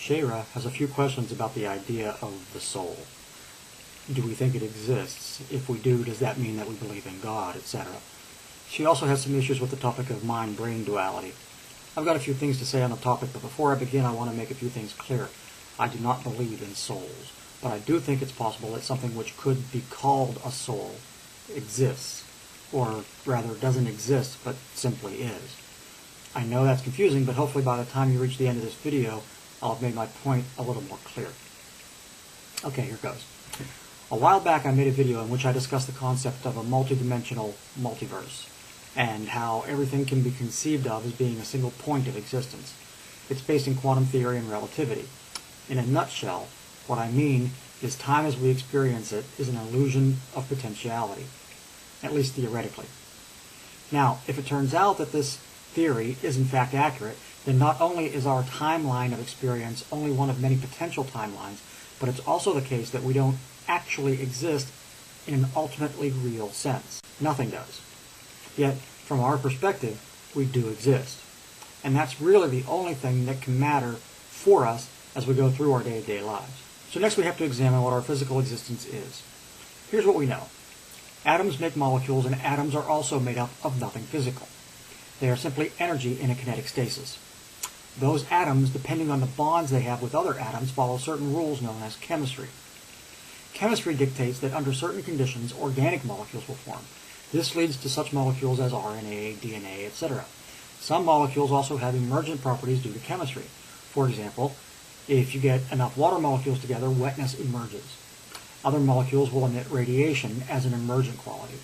Shara has a few questions about the idea of the soul. Do we think it exists? If we do, does that mean that we believe in God, etc.? She also has some issues with the topic of mind-brain duality. I've got a few things to say on the topic, but before I begin, I want to make a few things clear. I do not believe in souls, but I do think it's possible that something which could be called a soul exists, or rather doesn't exist, but simply is. I know that's confusing, but hopefully by the time you reach the end of this video, I'll have made my point a little more clear. Okay, here goes. A while back I made a video in which I discussed the concept of a multidimensional multiverse, and how everything can be conceived of as being a single point of existence. It's based in quantum theory and relativity. In a nutshell, what I mean is time as we experience it is an illusion of potentiality, at least theoretically. Now, if it turns out that this theory is in fact accurate, then not only is our timeline of experience only one of many potential timelines, but it's also the case that we don't actually exist in an ultimately real sense. Nothing does. Yet, from our perspective, we do exist. And that's really the only thing that can matter for us as we go through our day-to-day lives. So next we have to examine what our physical existence is. Here's what we know. Atoms make molecules, and atoms are also made up of nothing physical. They are simply energy in a kinetic stasis. Those atoms, depending on the bonds they have with other atoms, follow certain rules known as chemistry. Chemistry dictates that under certain conditions, organic molecules will form. This leads to such molecules as RNA, DNA, etc. Some molecules also have emergent properties due to chemistry. For example, if you get enough water molecules together, wetness emerges. Other molecules will emit radiation as an emergent quality.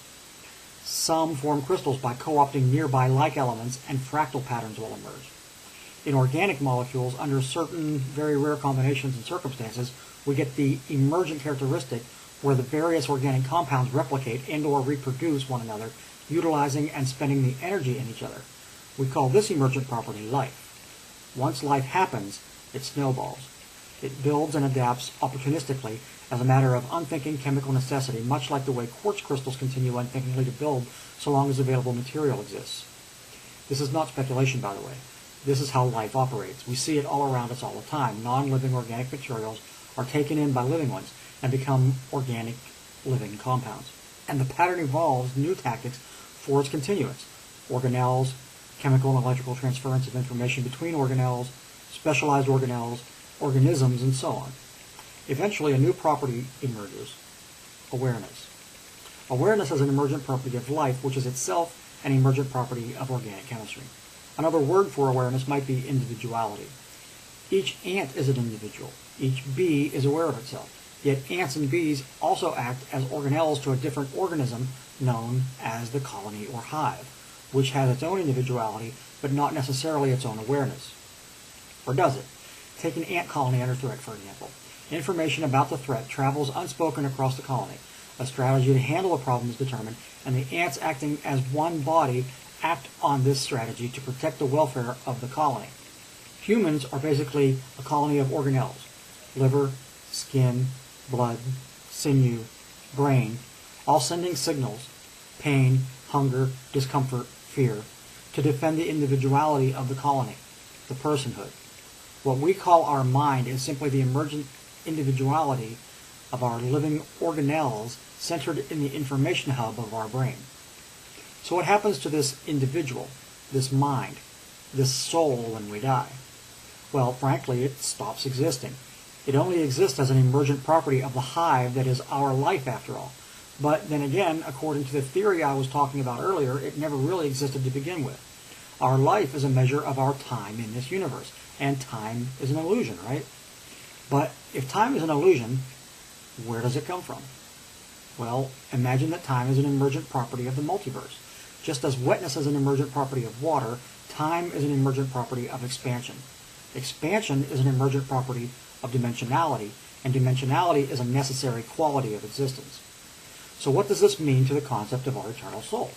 Some form crystals by co-opting nearby like elements, and fractal patterns will emerge. In organic molecules, under certain very rare combinations and circumstances, we get the emergent characteristic where the various organic compounds replicate and or reproduce one another, utilizing and spending the energy in each other. We call this emergent property life. Once life happens, it snowballs. It builds and adapts opportunistically as a matter of unthinking chemical necessity, much like the way quartz crystals continue unthinkingly to build so long as available material exists. This is not speculation, by the way. This is how life operates. We see it all around us all the time. Non-living organic materials are taken in by living ones and become organic living compounds. And the pattern evolves new tactics for its continuance. Organelles, chemical and electrical transference of information between organelles, specialized organelles, organisms, and so on. Eventually, a new property emerges: awareness. Awareness is an emergent property of life, which is itself an emergent property of organic chemistry. Another word for awareness might be individuality. Each ant is an individual. Each bee is aware of itself. Yet ants and bees also act as organelles to a different organism known as the colony or hive, which has its own individuality, but not necessarily its own awareness. Or does it? Take an ant colony under threat, for example. Information about the threat travels unspoken across the colony. A strategy to handle a problem is determined, and the ants acting as one body act on this strategy to protect the welfare of the colony. Humans are basically a colony of organelles: liver, skin, blood, sinew, brain, all sending signals: pain, hunger, discomfort, fear, to defend the individuality of the colony, the personhood. What we call our mind is simply the emergent individuality of our living organelles centered in the information hub of our brain. So what happens to this individual, this mind, this soul when we die? Well, frankly, it stops existing. It only exists as an emergent property of the hive that is our life, after all. But then again, according to the theory I was talking about earlier, it never really existed to begin with. Our life is a measure of our time in this universe, and time is an illusion, right? But if time is an illusion, where does it come from? Well, imagine that time is an emergent property of the multiverse. Just as wetness is an emergent property of water, time is an emergent property of expansion. Expansion is an emergent property of dimensionality, and dimensionality is a necessary quality of existence. So what does this mean to the concept of our eternal soul?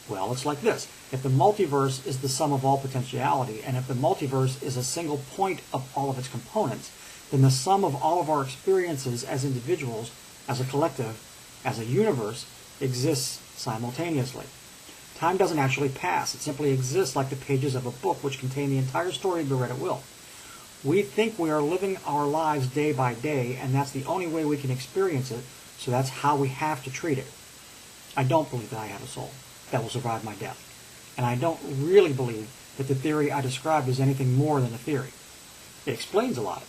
Well, it's like this. If the multiverse is the sum of all potentiality, and if the multiverse is a single point of all of its components, then the sum of all of our experiences as individuals, as a collective, as a universe, exists simultaneously. Time doesn't actually pass. It simply exists like the pages of a book which contain the entire story to be read at will. We think we are living our lives day by day, and that's the only way we can experience it, so that's how we have to treat it. I don't believe that I have a soul that will survive my death. And I don't really believe that the theory I described is anything more than a theory. It explains a lot.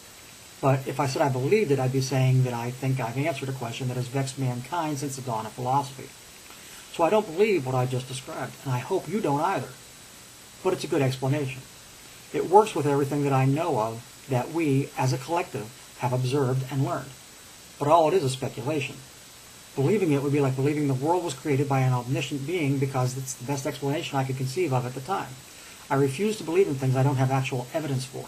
But if I said I believed it, I'd be saying that I think I've answered a question that has vexed mankind since the dawn of philosophy. So I don't believe what I just described, and I hope you don't either. But it's a good explanation. It works with everything that I know of that we, as a collective, have observed and learned. But all it is speculation. Believing it would be like believing the world was created by an omniscient being because it's the best explanation I could conceive of at the time. I refuse to believe in things I don't have actual evidence for.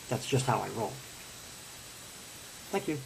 That's just how I roll. Thank you.